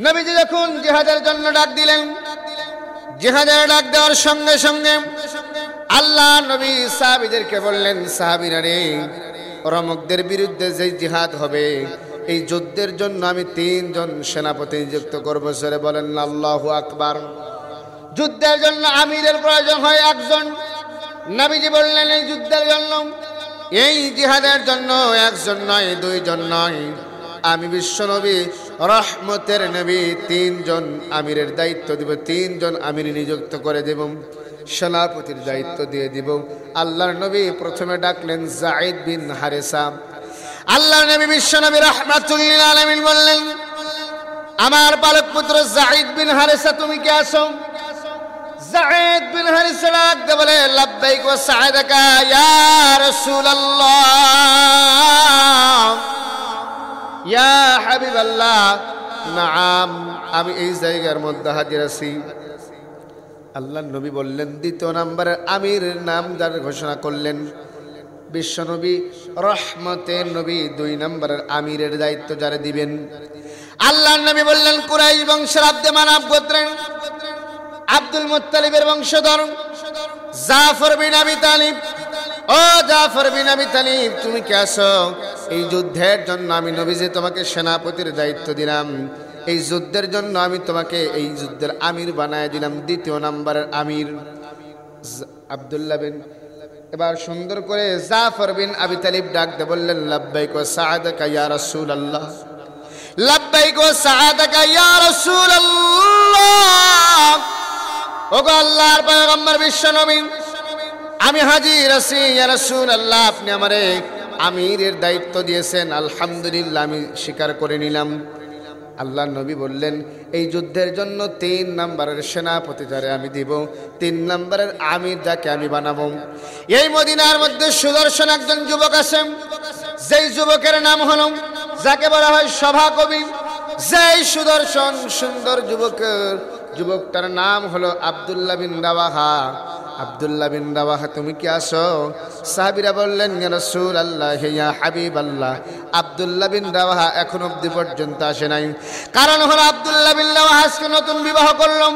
নবীজি যখন জিহাদের জন্য ডাক দিলেন, জিহাদের ডাক দেওয়ার সঙ্গে সঙ্গে আল্লাহ নবী সাহাবীদেরকে বললেন, সাহাবীরা রে, রমকদের বিরুদ্ধে যে জিহাদ হবে এই যুদ্ধের জন্য আমি 3 জন সেনাপতি নিযুক্ত করব। সরে বলেন আল্লাহু আকবার। যুদ্ধের জন্য আমিরের প্রয়োজন হয় 1 জন। নবীজি বললেন এই যুদ্ধের জন্য, এই জিহাদের জন্য 1 জন নয়, 2 জন নয়, আমি বিশ্বনবী রহমতের নবী 3 জন আমিরের দায়িত্ব দিব, 3 জন আমির নিযুক্ত করে দেব, সেনাপতির দায়িত্ব দিয়ে দিব। আল্লাহর নবী প্রথমে ডাকলেন যায়েদ বিন হারেসা। আল্লাহর নবী বিশ্বনবী রাহমাতুল লিল আলামিন বললেন, আমার পালক পুত্র যায়েদ বিন হারেসা, তুমি কে আছো? যায়েদ বিন হারেসা ডাকতে বলে, লাব্বাইক ওয়া সাআদাকা ইয়া রাসূলুল্লাহ, ইয়া হাবিবাল্লাহ, নাম, আমি এই জায়গার মধ্যে হাজির আছি। আল্লাহর নবী বললেন, 2 নম্বরের আমিরের নাম যার ঘোষণা করলেন বিশ্বনবী রহমতের নবী, 2 নম্বরের আমিরের দায়িত্ব যারা দিবেন আল্লাহর নবী বললেন, কুরাইশ বংশের আব্দে মানাফ গোত্রের আব্দুল মুত্তালিবের বংশধর জাফর বিন আবি তালিব। ও জাফর বিন আবি তালিব, তুমি কে আছো? এই যুদ্ধের জন্য আমি নবীজি তোমাকে সেনাপতির দায়িত্ব দিলাম, এই যুদ্ধের জন্য আমি তোমাকে এই যুদ্ধের আমির বানায় দিলাম, 2 নম্বরের আমির আব্দুল্লাহ বিন। এবার সুন্দর করে জাফর বিন আবি তালিব ডাকতে বললেন, লাব্বাইক ওয়া সাআদাকা ইয়া রাসূলুল্লাহ, লাব্বাইক ওয়া সাআদাকা ইয়া রাসূলুল্লাহ। ওগো আল্লাহর পয়গম্বর বিশ্বনবী, আমি হাজির আছি ইয়া রাসূলুল্লাহ, আপনি আমারে আমিরের দায়িত্ব দিয়েছেন, আলহামদুলিল্লাহ, আমি স্বীকার করে নিলাম। আল্লাহর নবী বললেন, এই যুদ্ধের জন্য 3 নম্বরের সেনাপতি যারে আমি দিব, 3 নম্বরের আমির যাকে আমি বানাবো। এই মদিনার মধ্যে সুদর্শন একজন যুবক আছেন, যেই যুবকের নাম হলো, যাকে বলা হয় সভাকবি, যেই সুদর্শন সুন্দর যুবকটার নাম হলো আব্দুল্লাহ বিন রাওয়াহা। আব্দুল্লাহ বিন রাওয়াহা, তুমি কি আসো? সাহাবীরা বললেন, ইয়া রাসূলুল্লাহ, ইয়া হাবিবাল্লাহ, আব্দুল্লাহ বিন রাওয়াহা এখন অবধি পর্যন্ত আসে নাই। কারণ হলো আব্দুল্লাহ বিন রাওয়াহা আজকে নতুন বিবাহ করলাম,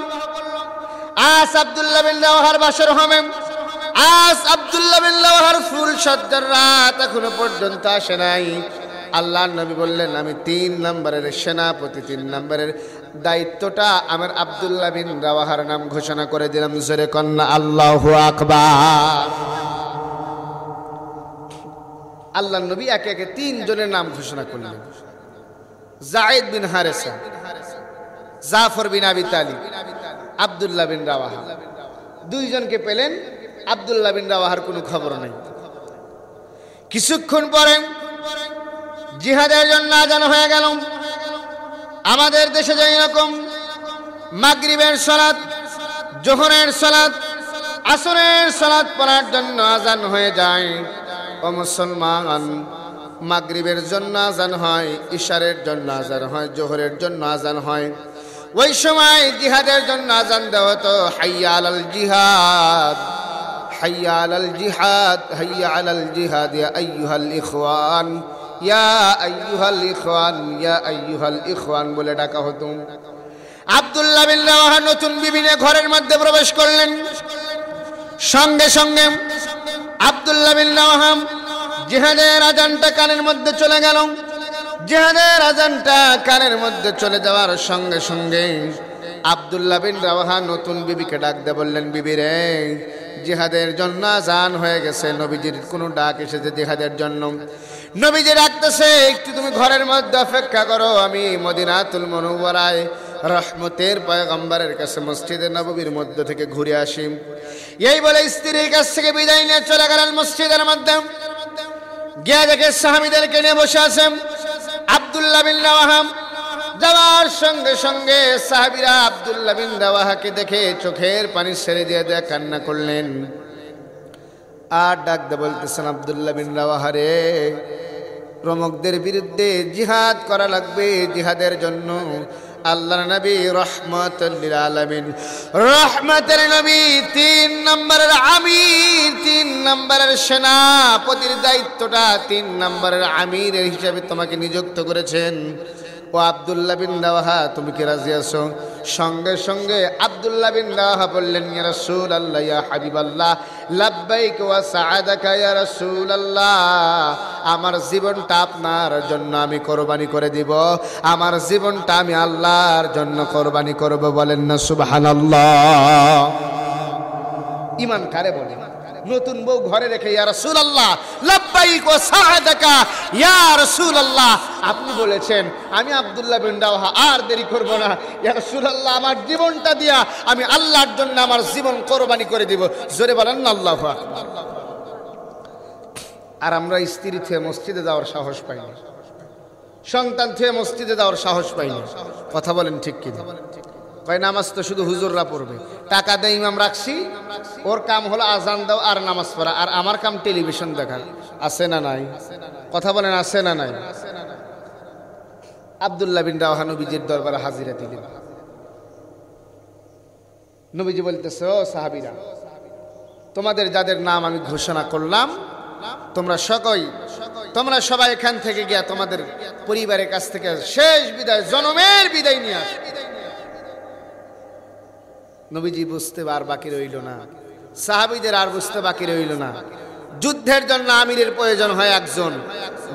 আজ আব্দুল্লাহ বিন রাওয়াহার বাসর হবে, আজ আব্দুল্লাহ বিন রাওয়াহার ফুল সজ্জার রাত এখনো পর্যন্ত আসে নাই। আল্লাহর নবী বললেন, আমি 3 নম্বরের সেনাপতি, 3 নম্বরের দায়িত্বটা আমার আব্দুল্লাহ বিন রাওয়াহার নাম ঘোষণা করে দিলাম। জোরে কন্না আল্লাহু আকবার। আল্লাহর নবী একে একে 3 জনের নাম ঘোষণা করলেন, যায়েদ বিন হারেসা, জাফর বিন আবি তালিব, আব্দুল্লাহ বিন রাওয়াহা। 2 জনকে পেলেন, আব্দুল্লাহ বিন রাওয়াহার কোনো খবর নেই। কিছুক্ষণ পরে জিহাদের জন্য আযান হয়ে গেল। আমাদের দেশে যেই রকম মাগরিবের সালাত, জোহরের সালাত, আসরের সালাত পড়ার জন্য আযান হয়ে যায়, ও মুসলমান, মাগরিবের জন্য আযান হয়, ইশারের জন্য আযান হয়, জোহরের জন্য আযান হয়। ওই সময় জিহাদের জন্য আযান দেওয়া তো হাইয়া আলাল জিহাদ, হাইয়া আলাল জিহাদ, হাইয়া আলাল জিহাদ, ইয়া আইয়ুহাল ইখওয়ান, ইয়া আইয়ুহাল ইখওয়ান, ইয়া আইয়ুহাল ইখওয়ান বলে ডাকা হতো। আব্দুল্লাহ বিন রাওয়াহা নতুন বিবি নিয়ে ঘরের মধ্যে প্রবেশ করলেন। সঙ্গে সঙ্গে আব্দুল্লাহ বিন রাওয়াহা জিহাদের আযানটা কানের মধ্যে চলে গেল। জিহাদের আযানটা কানের মধ্যে চলে যাওয়ার সঙ্গে সঙ্গে আব্দুল্লাহ বিন রাওয়াহা নতুন বিবিকে ডাক দিয়ে বললেন, বিবি রে, জিহাদের জন্য আযান হয়ে গেছে, নবীজির কোনো ডাক এসেছে জিহাদের জন্য। নবীজি ডাকতেছে, একটু তুমি ঘরের মধ্যে অপেক্ষা করো, আমি মদিনাতুল মুনাওয়ারায় রহমতের পয়গম্বরের কাছে মসজিদে নববীর মধ্য থেকে ঘুরে আসি। এই বলে স্ত্রীর কাছ থেকে বিদায় নিয়ে চলে গেলেন মসজিদের মধ্যে। গিয়ে দেখে সাহাবীদেরকে নিয়ে বসে আছেন আব্দুল্লাহ বিন রাওয়াহা। যাওয়ার সঙ্গে সঙ্গে সাহাবীরা আব্দুল্লাহ বিন রাওয়াহাকে দেখে চোখের পানি ছেড়ে দিয়ে কান্না করলেন। আর ডাক দিয়ে বলতেছেন, আব্দুল্লাহ বিন রাওয়াহা রে, রমকদের বিরুদ্ধে জিহাদ করা লাগবে। জিহাদের জন্য আল্লাহর নবী রহমাতুল লিল আলামিন, রহমাতের নবী 3 নম্বরের আমির, 3 নম্বরের সেনাপতির দায়িত্বটা 3 নম্বরের আমিরের হিসাবে তোমাকে নিযুক্ত করেছেন। ও ও আব্দুল্লাহ বিন রাওয়াহা, তুমি কি রাজি আছো? সঙ্গে সঙ্গে আব্দুল্লাহ বিন রাওয়াহা বললেন, ইয়া রাসূলুল্লাহ, ইয়া হাবিবাল্লাহ, লাব্বাইক ওয়া সাআদাকা ইয়া রাসূলুল্লাহ, আমার জীবনটা আপনার জন্য আমি কোরবানি করে দিব, আমার জীবনটা আমি আল্লাহর জন্য কোরবানি করব। বলেন না সুবহানাল্লাহ। ঈমান কারে বলে? নতুন বউ ঘরে রেখে ইয়া রাসূলুল্লাহ লাব্বাইক ওয়া সাআদাকা ইয়া রাসূলুল্লাহ, আপনি বলেছেন আমি আব্দুল্লাহ বিন রাওয়াহা আর দেরি করব না, ইয়া রাসূলুল্লাহ আমার জীবনটা দিয়া আমি আল্লাহর জন্য আমার জীবন কোরবানি করে দিব। জোরে বলেন না আল্লাহু আকবার। আর আমরা স্ত্রী থেকে মসজিদে যাওয়ার সাহস পাই না, সন্তান থেকে মসজিদে যাওয়ার সাহস পাই না। কথা বলেন ঠিক কি? কয় নামাজ তো শুধু হুজুররা পড়বে, টাকা দেয় ইমাম রাখছি, ওর কাম হলো আজান দাও আর নামাজ পড়া, আর আমার কাম টেলিভিশন দেখা। আছে না নাই? কথা বলেন আছে না নাই? আব্দুল্লাহ বিন রাওয়াহা নবীজির দরবারে হাজিরা দিলেন। নবীজি বলতেছে, ও সাহাবীরা, তোমাদের যাদের নাম আমি ঘোষণা করলাম, তোমরা সবাই এখান থেকে গিয়া তোমাদের পরিবারের কাছ থেকে শেষ বিদায়, জনমের বিদায় নিয়ে আস। নবীজি বুঝতে আর বাকি রইল না, সাহাবীদের আর বুঝতে বাকি রইল না। যুদ্ধের জন্য আমিরের প্রয়োজন হয় একজন,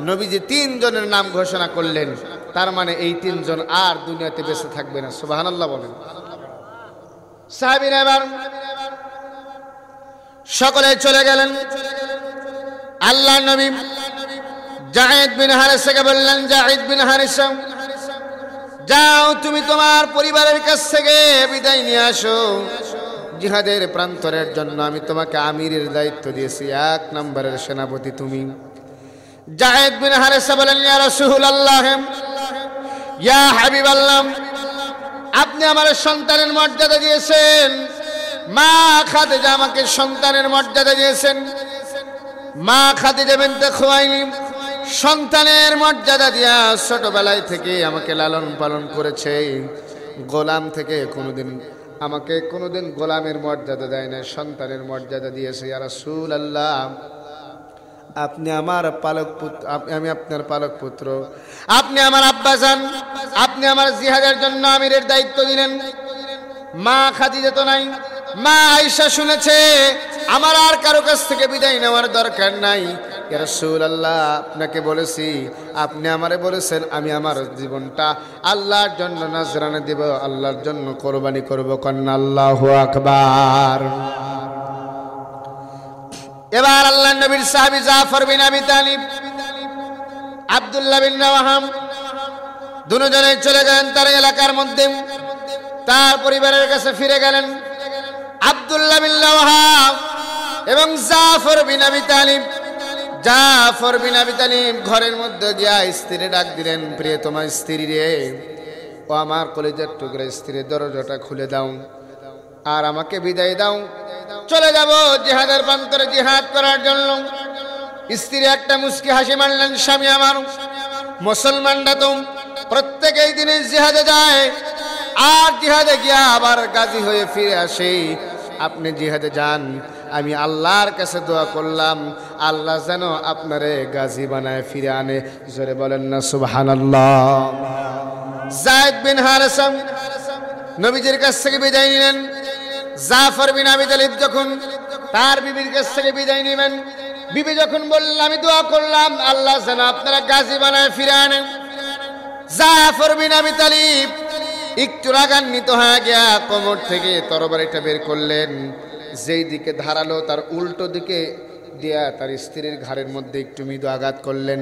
নবীজি 3 জনের নাম ঘোষণা করলেন। তার মানে এই 3 জন আর দুনিয়াতে বেঁচে থাকবে না। সুবহানাল্লাহ বলেন। সাহাবীরা এবার সকলে চলে গেলেন। আল্লাহর নবী যায়েদ বিন হারেসাকে বললেন, যায়েদ বিন হারেসা, যাও তুমি তোমার পরিবারের কাছ থেকে বিদায় নিয়ে আসো, জিহাদের প্রান্তরের জন্য আমি তোমাকে আমিরের দায়িত্ব দিয়েছি, 1 নম্বরের সেনাপতি তুমি। যায়েদ বিন হারেসা বলেন, ইয়া রাসূলুল্লাহ, ইয়া হাবিবাল্লাহ, আপনি আমার সন্তানের মর্যাদা দিয়েছেন, মা খাদিজা আমাকে সন্তানের মর্যাদা দিয়েছেন। মা খাদিজা বিনতে খুয়াইলিদ সন্তানের মর্যাদা দিয়া ছোটবেলায় থেকে আমাকে লালন পালন করেছে, গোলাম থেকে আমাকে কোনোদিন গোলামের মর্যাদা দেয় না, সন্তানের মর্যাদা দিয়েছে। ইয়া রাসূলুল্লাহ, আপনি আমার পালক পুত্র, আমি আপনার পালক পুত্র, আপনি আমার আব্বাজান, আপনি আমার জিহাদের জন্য আমিরের দায়িত্ব দিলেন। মা খাদিজা তো নাই, মা আয়েশা শুনেছে আমার আর কারো কাছ থেকে বিদায় নেওয়ার দরকার নাই। ইয়া রাসূলুল্লাহ, আপনাকে বলেছি, আপনি আমারে বলেছেন আমি আমার জীবনটা আল্লাহর জন্য নজরানা দেব, আল্লাহর জন্য কোরবানি করব। কন্না আল্লাহু আকবার। এবার আল্লাহর নবীর সাহাবী জাফর বিন আবি তালিব, আব্দুল্লাহ বিন রাওয়াহা দুজনে চলে গেলেন তার এলাকার মধ্যে, তার পরিবারের কাছে ফিরে গেলেন। আব্দুল্লাহ বিন রাওয়াহা এবং জাফর বিন আবি তালিব, জাফর বিন আবি তালিব ঘরের মধ্যে গিয়া স্ত্রীরে ডাক দিলেন, প্রিয়তমা স্ত্রী রে, ও আমার কলিজার টুকরা স্ত্রী, দরজাটা খুলে দাও আর আমাকে বিদায় দাও, চলে যাব জিহাদের প্রান্তরে জিহাদ করার জন্য। স্ত্রী একটা মুস্কি হাসি মারলেন, স্বামী আমার, মুসলমানরা তো প্রত্যেকেই দিনে জিহাদে যায় আর জিহাদে গিয়া আবার গাজী হয়ে ফিরে আসে, আপনি জিহাদে যান, আমি আল্লাহর কাছে দোয়া করলাম আল্লাহ যেন আপনারে গাজী বানায় ফিরে আনে। জোরে বলেন না সুবহানাল্লাহ। যায়েদ বিন হারেসা নবীজির কাছ থেকে বিদায় নিলেন। জাফর বিন আবি তালিব যখন তার বিবির কাছ থেকে বিদায় নেবেন, বিবি যখন বললেন আমি দোয়া করলাম আল্লাহ যেন আপনারা গাজী বানায় ফিরে আনেন, জাফর বিন আবি তালিব একটু রাগান্বিত হয়ে গিয়া কোমর থেকে তরবারিটা বের করলেন, যেই দিকে ধারালো তার উল্টো দিকে দিয়া তার স্ত্রীর ঘাড়ের মধ্যে একটু মৃদু আঘাত করলেন।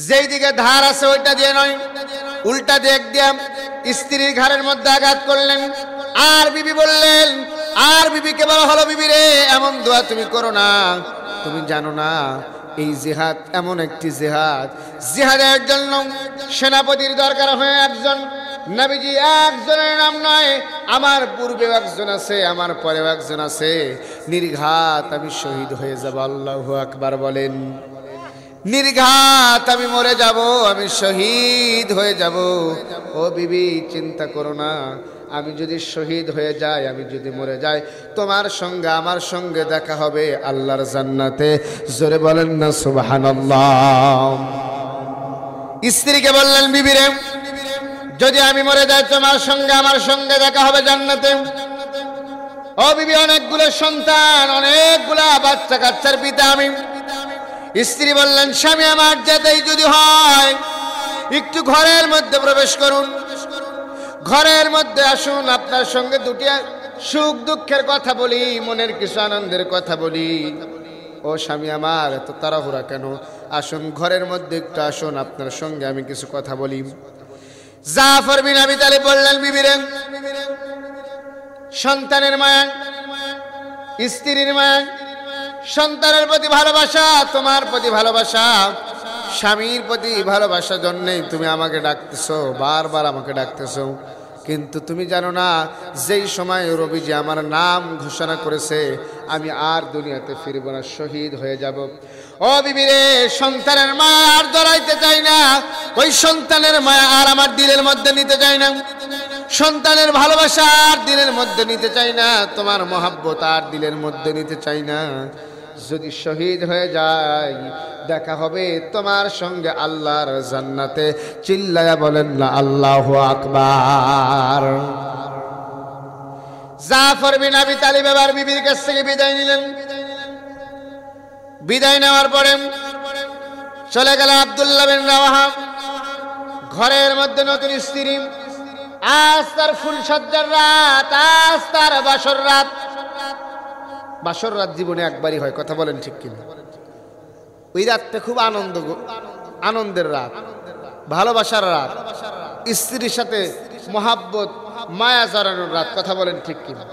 যেই দিকে ধার আছে ওইটা দিয়ে নয়, উল্টা দিক দিয়া স্ত্রীর ঘাড়ের মধ্যে আঘাত করলেন। আর বিবি বললেন, আর বিবিকে বলা হলো, বিবি রে, এমন দোয়া তুমি করো না, তুমি জানো না এই জিহাদ এমন একটি জিহাদ, জিহাদের জন্য সেনাপতির দরকার হয় একজন। নবীজি একজনের নাম নয়, আমার পূর্বেও একজন আছে, আমার পরেও একজন আছে, নির্ঘাত আমি শহীদ হয়ে যাব। আল্লাহু আকবার বলেন। নির্ঘাত আমি মরে যাব, আমি শহীদ হয়ে যাব। ও বিবি, চিন্তা করো না, আমি যদি শহীদ হয়ে যাই, আমি যদি মরে যাই, তোমার সঙ্গে আমার সঙ্গে দেখা হবে আল্লাহর জান্নাতে। জোরে বলেন না সুবহানাল্লাহ। স্ত্রীকে বললেন, বিবিরে যদি আমি মরে যাই তোমার সঙ্গে আমার সঙ্গে দেখা হবে জান্নাতে। ও বিবি, অনেকগুলো সন্তান, অনেকগুলা বাচ্চা কাচ্চার পিতা আমি। স্ত্রী বললেন, স্বামী আমার যেতেই যদি হয় একটু ঘরের মধ্যে প্রবেশ করুন, ঘরের মধ্যে আসুন, আপনার সঙ্গে দুটি সুখ দুঃখের কথা বলি, মনের কিছু আনন্দের কথা বলি। ও স্বামী আমার, এত তাড়াহুড়া কেন? আসুন ঘরের মধ্যে একটু আসুন, আপনার সঙ্গে আমি কিছু কথা বলি। জাফর বিন আবি তালিব বললেন, বিবিরে সন্তানের মায়া, স্ত্রীর মায়া, সন্তানের প্রতি ভালোবাসা, তোমার প্রতি ভালোবাসা, স্বামীর প্রতি ভালোবাসার জন্যই তুমি আমাকে ডাকতেছো, বারবার আমাকে ডাকতেছো। কিন্তু তুমি জানো না, যেই সময় রবিজি আমার নাম ঘোষণা করেছে আমি আর দুনিয়াতে ফিরব না, শহীদ হয়ে যাব। ও বিবিরে, সন্তানের মায়া আর জড়াইতে চাই না, ওই সন্তানের মায়া আর আমার দিলের মধ্যে নিতে চাই না, সন্তানের ভালোবাসা আর দিলের মধ্যে নিতে চাই না, তোমার মহাব্বত আর দিলের মধ্যে নিতে চাই না। যদি শহীদ হয়ে যাই দেখা হবে তোমার সঙ্গে আল্লাহর জান্নাতে। চিল্লায়া বলেন না আল্লাহু আকবার। জাফর বিন আবি তালিব এবার বিবির কাছ থেকে বিদায় নিলেন। বিদায় নেওয়ার পরে চলে গেল আব্দুল্লাহ বিন রাওয়াহা। ঘরের মধ্যে নতুন স্ত্রী, আজ তার ফুলসজ্জার রাত, আজ তার বাসর রাত। বাসর রাত জীবনে একবারই হয়, কথা বলেন ঠিক কিনা? ওই রাতটা খুব আনন্দের রাত, ভালোবাসার রাত, স্ত্রীর সাথে মহাব্বত মায়া জড়ানোর রাত, কথা বলেন ঠিক কিনা?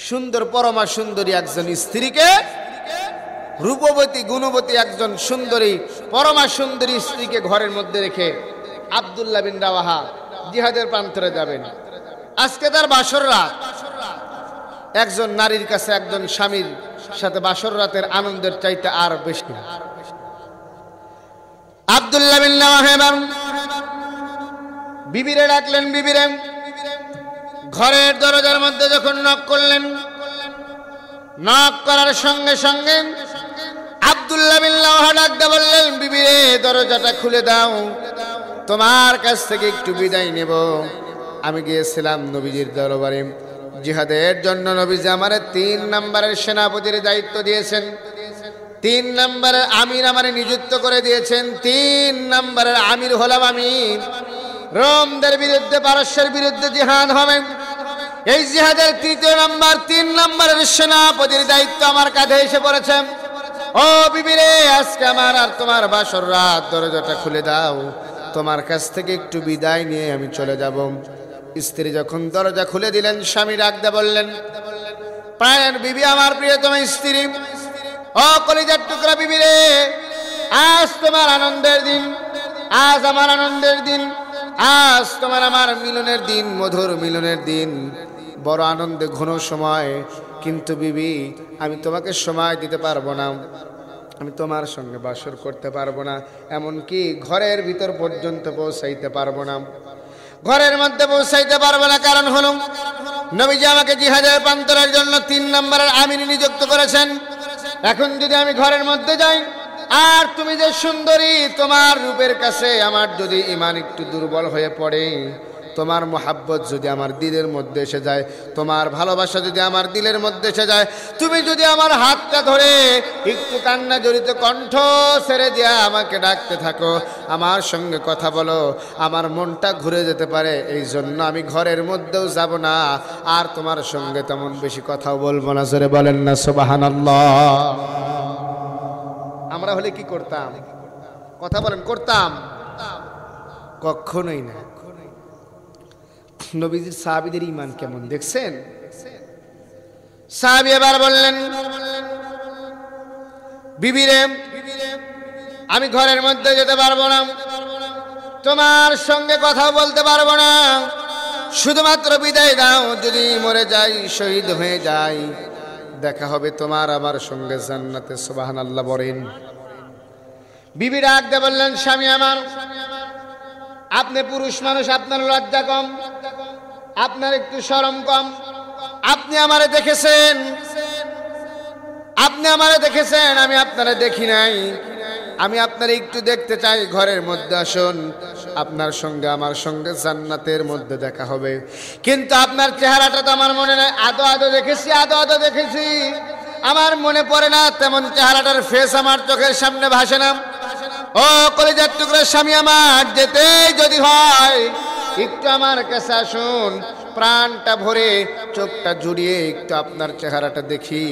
সুন্দর পরমা সুন্দরী একজন স্ত্রীকে, রূপবতী গুণবতী একজন সুন্দরী পরমা সুন্দরী স্ত্রীকে ঘরের মধ্যে রেখে আব্দুল্লাহ বিন রাওয়াহা জিহাদের প্রান্তরে যাবেন। আজকে তার বাসর রাত। একজন নারীর কাছে একজন স্বামীর সাথে বাসর রাতের আনন্দের চাইতে আর বেশি। আব্দুল্লাহ বিন রাওয়াহা বিবিরে ডাকলেন, বিবিরে ঘরের দরজার মধ্যে যখন নক করলেন, নক করার সঙ্গে সঙ্গে আব্দুল্লাহ বিন রাওয়াহা ডাকতে বললেন, বিবিরে দরজাটা খুলে দাও, তোমার কাছ থেকে একটু বিদায় নেব। আমি গিয়েছিলাম নবীজির দরবারে জিহাদের জন্য। নবীজি আমারে 3 নম্বরের সেনাপতির দায়িত্ব দিয়েছেন, 3 নম্বরের আমির আমারে নিযুক্ত করে দিয়েছেন। 3 নম্বরের আমির হলাম আমি। রোমদের বিরুদ্ধে, পারস্যের বিরুদ্ধে জিহাদ হবে। এই জিহাদের 3য় নম্বর, 3 নম্বরের সেনাপতির দায়িত্ব আমার কাঁধে এসে পড়েছে। ও বিবিরে, আজকে আমার আর তোমার বাসর রাত, দরজাটা খুলে দাও, তোমার কাছ থেকে একটু বিদায় নিয়ে আমি চলে যাব। স্ত্রী যখন দরজা খুলে দিলেন, স্বামী ডাকতে বললেন, প্রাণের বিবি, আমার প্রিয়তম স্ত্রী, ও কলিজার টুকরা বিবিরে, আজ তোমার আনন্দের দিন, আজ আমার আনন্দের দিন, আজ তোমার আমার মিলনের দিন, মধুর মিলনের দিন, বড় আনন্দে ঘন সময়। কিন্তু বিবি, আমি তোমাকে সময় দিতে পারবো না, আমি তোমার সঙ্গে বাসর করতে পারবো না, এমনকি ঘরের ভিতর পর্যন্ত পৌঁছাইতে পারবো না, ঘরের মধ্যে পৌঁছাইতে পারবো না। কারণ হলো নবীজি আমাকে জিহাদের প্রান্তরের জন্য 3 নম্বরের আমির নিযুক্ত করেছেন। এখন যদি আমি ঘরের মধ্যে যাই আর তুমি যে সুন্দরী, তোমার রূপের কাছে আমার যদি ঈমান একটু দুর্বল হয়ে পড়ে, তোমার মোহাব্বত যদি আমার দিলের মধ্যে এসে যায়, তোমার ভালোবাসা যদি আমার দিলের মধ্যে এসে যায়, তুমি যদি আমার হাতটা ধরে একটু কান্না জড়িত কণ্ঠ ছেড়ে দিয়া আমাকে ডাকতে থাকো, আমার সঙ্গে কথা বলো, আমার মনটা ঘুরে যেতে পারে। এই জন্য আমি ঘরের মধ্যেও যাব না, আর তোমার সঙ্গে তেমন বেশি কথাও বলবো না। জোরে বলেন না সুবহানাল্লাহ। আমরা হলে কি করতাম? কথা বলেন, করতাম? কখনোই না। নবীজির সাহাবীদের ঈমান কেমন দেখছেন? সাহাবী এবার বললেন, বিবিরে আমি ঘরের মধ্যে যেতে পারবো না, তোমার সঙ্গে কথা বলতে পারবো না, শুধুমাত্র বিদায় দাও। যদি মরে যাই, শহীদ হয়ে যাই, দেখা হবে তোমার আমার সঙ্গে জান্নাতে। সুবহানাল্লাহ বলেন। বিবি ডাক দিয়ে বললেন, স্বামী আমার, আপনি পুরুষ মানুষ, আপনার লজ্জা কম, আপনার একটু শরম কম। আপনি আমারে দেখেছেন, আপনি আমারে দেখেছেন, আমি আপনারে দেখি নাই। আমি আপনার একটু দেখতে চাই, ঘরের মধ্যে আসুন, আপনার সঙ্গে আমার সঙ্গে জান্নাতের মধ্যে দেখা হবে। কিন্তু আপনার চেহারাটা তো আমার মনে নেই, আদো আদো দেখেছি, আমার মনে পড়ে না, তেমন চেহারাটার ফেস আমার চোখের সামনে ভাসে না। ও কলিজার টুকরা স্বামী আমার, যেতেই যদি হয় একটু আমার কাছে আসুন, প্রাণটা ভরে চোখটা জুড়িয়ে একটু আপনার চেহারাটা দেখি,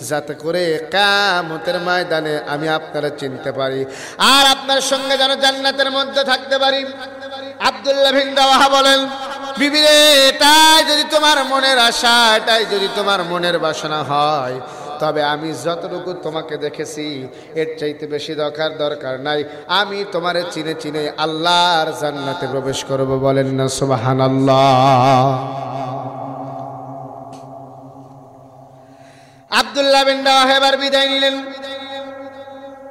যাতে করে কিয়ামতের ময়দানে আমি আপনারা চিনতে পারি আর আপনার সঙ্গে যেন জান্নাতের মধ্যে থাকতে পারি। আব্দুল্লাহ বিন রাওয়াহা বলেন, বিবি রে, এটাই যদি তোমার মনের আশা, এটাই যদি তোমার মনের বাসনা হয়, তবে আমি যতটুকু তোমাকে দেখেছি এর চাইতে বেশি দরকার নাই। আমি তোমারে চিনে চিনে আল্লাহর জান্নাতে প্রবেশ করব। বলেন না সুবহানাল্লাহ। আব্দুল্লাহ বিন রাওয়াহা এবার বিদায় নিলেন।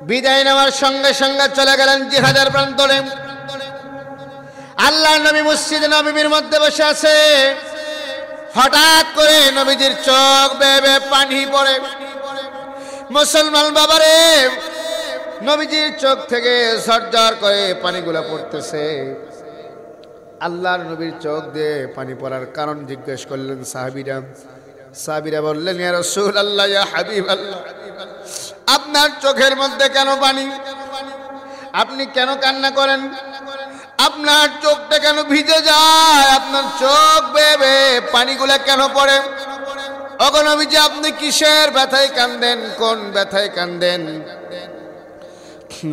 বিদায় নেওয়ার সঙ্গে সঙ্গে চলে গেলেন জিহাদের প্রান্তরে। আল্লাহর নবী মসজিদে নববীর মধ্যে বসে আছে। হঠাৎ করে নবীজির চোখ বেয়ে বেয়ে পানি পড়ে। মুসলমান বাবারে, নবীজির চোখ থেকে ঝরঝর করে পানিগুলো পড়তেছে। আল্লাহর নবীর চোখ দিয়ে পানি পড়ার কারণ জিজ্ঞেস করলেন সাহাবীরা বললেন, ইয়া রাসূলুল্লাহ, ইয়া হাবিবাল্লাহ, আপনার চোখের মধ্যে কেন পানি? আপনি কেন কান্না করেন? আপনার চোখটা কেন ভিজে যায়? আপনার চোখ বেয়ে বেয়ে পানিগুলা কেন পড়ে? ওগো নবীজি, আপনি কিসের ব্যথায় কান্দেন? কোন ব্যথায় কান্দেন?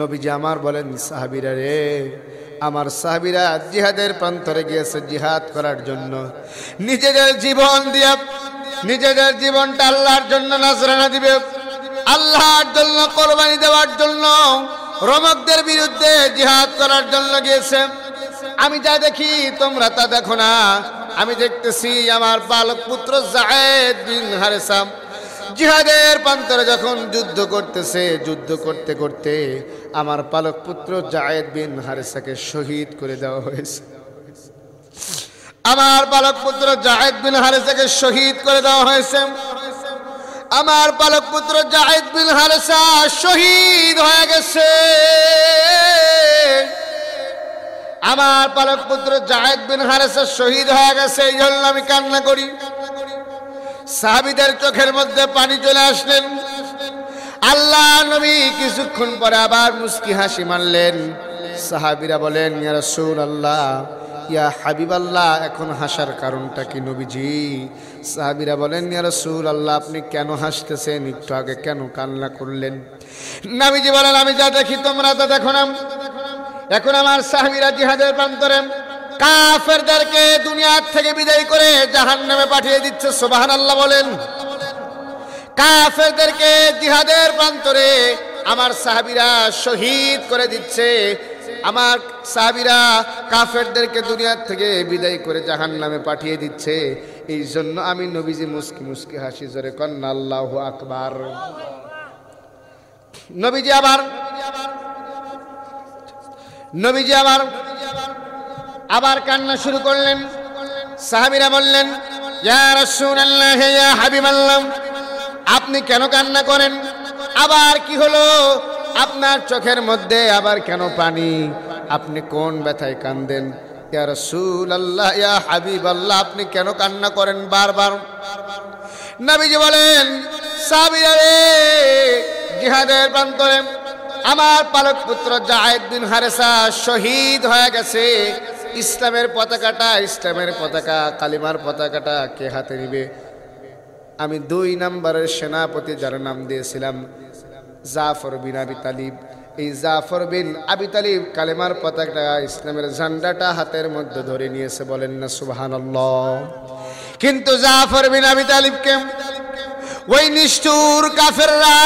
নবীজি আমার বলেন, সাহাবীরা রে, আমার সাহাবীরা জিহাদের প্রান্তরে গিয়েছে জিহাদ করার জন্য। নিজেদের জীবন দিয়ে, নিজেদের জীবনটা আল্লাহর জন্য নজরানা দিবে, আল্লাহর জন্য কোরবানি দেওয়ার জন্য, রোমকদের বিরুদ্ধে জিহাদ করার জন্য গিয়েছে। আমি যা দেখি তোমরা তা দেখো না। আমি দেখতেছি আমার বালক পুত্র যায়েদ বিন হারেসা জিহাদের প্রান্তরে যখন যুদ্ধ করতেছে, যুদ্ধ করতে করতে আমার পালক পুত্র যায়েদ বিন হারেসাকে শহীদ করে দেওয়া হয়েছে। আমার পালক পুত্র যায়েদ বিন হারেসাকে শহীদ করে দেওয়া হয়েছে। আমার পালক পুত্র যায়েদ বিন হারেসা শহীদ হয়ে গেছে। আমার পালক পুত্র যায়েদ বিন হারেসা শহীদ হয়ে গেছে, এই জন্য আমি কান্না করি। সাহাবীদের চোখের মধ্যে পানি চলে আসলেন। আল্লাহ নবী কিছুক্ষণ পরে আবার মুস্কি হাসি মারলেন। সাহাবীরা বলেন, ইয়া রাসূলুল্লাহ, ইয়া হাবিবাল্লাহ, এখন হাসার কারণটা কি নবীজি? সাহাবীরা বলেন, ইয়া রাসূলুল্লাহ, আপনি কেন হাসতেছেন? একটু আগে কেন কান্না করলেন? নবীজি বলেন, আমি যা দেখি তোমরা তা দেখো না। এখন আমার সাহাবীরা জিহাদের প্রান্তরে কাফেরদেরকে দুনিয়া থেকে বিদায় করে জাহান্নামে পাঠিয়ে দিচ্ছে। সুবহানাল্লাহ বলেন। কাফেরদেরকে জিহাদের প্রান্তরে আমার সাহাবীরা শহীদ করে দিচ্ছে। আমার সাহাবীরা কাফেরদেরকে দুনিয়া থেকে বিদায় করে জাহান্নামে পাঠিয়ে দিচ্ছে। এই জন্য আমি নবীজি মুস্কি মুস্কি হাসি, জোরে কন্না আল্লাহু আকবার। নবীজি আবার কান্না শুরু করলেন। সাহাবীরা বললেন, ইয়া রাসূলুল্লাহ, ইয়া হাবিবাল্লাহ, আপনি কেন কান্না করেন? আবার কি হলো? আপনার চোখের মধ্যে আবার কেন পানি? আপনি কোন ব্যথায় কান্দেন? ইয়া রাসূলুল্লাহ, ইয়া হাবিবাল্লাহ, আপনি কেন কান্না করেন বারবার? নবীজি বলেন, সাহাবীরা রে, জিহাদের প্রান্তরে আমার পালক পুত্র যায়েদ বিন হারেসা শহীদ হয়ে গেছে। ইসলামের পতাকা, কালিমার পতাকাটা কে হাতে নিবে? আমি 2 নম্বরের সেনাপতি যার নাম দিয়েছিলাম জাফর বিন আবি তালিব, এই জাফর বিন আবি তালিব কালিমার পতাকাটা, ইসলামের ঝান্ডাটা হাতের মধ্যে ধরে নিয়েছে। বলেন না সুবহানাল্লাহ। কিন্তু জাফর বিন আবি তালিবকে ওই নিষ্ঠুর কাফেররা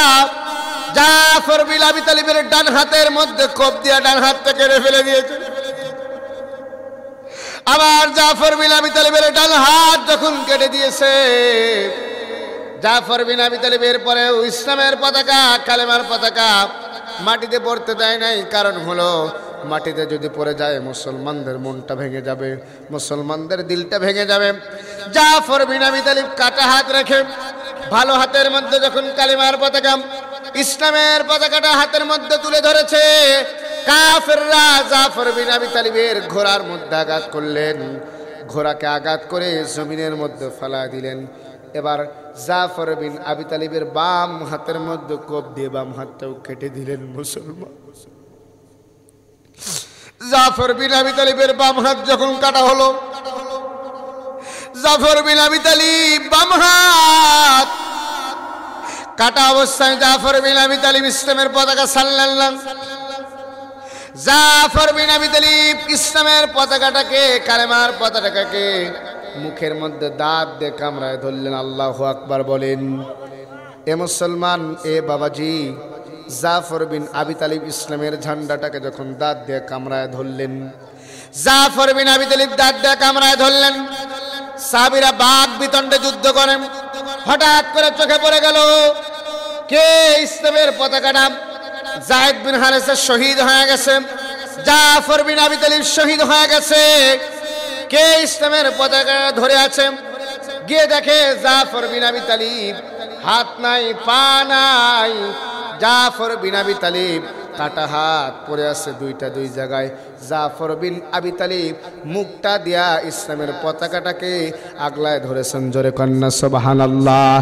জাফর বিন আবি তালিবের ডান হাতের মধ্যে কোপ দিয়ে ডান হাতটা কেটে ফেলে দিয়েছে। আবার জাফর বিন আবি তালিবের ডান হাত যখন কেটে দিয়েছে, জাফর বিন আবি তালিবের পরে ইসলামের পতাকা, কালেমার পতাকা মাটিতে পড়তে দেয় নাই। কারণ হলো, মাটিতে যদি পড়ে যায় মুসলমানদের মনটা ভেঙে যাবে, মুসলমানদের দিলটা ভেঙে যাবে। জাফর বিন আবি তালিব কাটা হাত রেখে ভালো হাতের মধ্যে যখন কালিমার পতাকা ইসলামের পতাকাটা হাতের মধ্যে তুলে ধরেছে। কাফেররা জাফর বিন আবি তালিবের ঘোড়ার মধ্যে আঘাত করলেন, ঘোড়াকে আঘাত করে জমিনের মধ্যে ফেলা দিলেন। এবার জাফর বিন আবি তালিবের বাম হাতের মধ্যে কোপ দিয়ে বাম হাতটাও কেটে দিলেন মুসলমান। জাফর বিন আবি তালিবের বাম হাত যখন কাটা হলো, জাফর বিন আবি তালিব বাম হাত কাটা অবস্থায় জাফর বিন আবি তালিব ইসলামের পতাকা ছাড়লেন। জাফর বিন আবি তালিব ইসলামের পতাকাটাকে, কালেমার পতাকাটাকে মুখের মধ্যে দাঁত দিয়ে কামড়ায় ধরলেন। আল্লাহু আকবার বলেন। এ মুসলমান, এ বাবাজি, জাফর বিন আবি তালিব ইসলামের ঝান্ডাটাকে যখন দাঁত দিয়ে কামড়ায় ধরলেন, জাফর বিন আবি তালিব দাঁত দিয়ে কামড়ায় ধরলেন, সাহাবীরা বাক বিতণ্ডে যুদ্ধ করেন। হঠাৎ করে চোখে পড়ে গেল কে ইসলামের পতাকাটা যায়েদ বিন হারেসা শহীদ হয়ে গেছে, জাফর বিন আবি তালিব শহীদ হয়ে গেছে। কে ইসলামের পতাকা ধরে আছে? গিয়ে দেখে জাফর বিন আবি তালিব, হাত নাই পা নাই। জাফর বিন আবি তালিব কাটা হাত পড়ে আছে দুইটা দুই জায়গায়। জাফর বিন আবি তালিব মুখটা দিয়া ইসলামের পতাকাটাকে আগলায় ধরেছেন। জোরে কন্যা সুবহানাল্লাহ।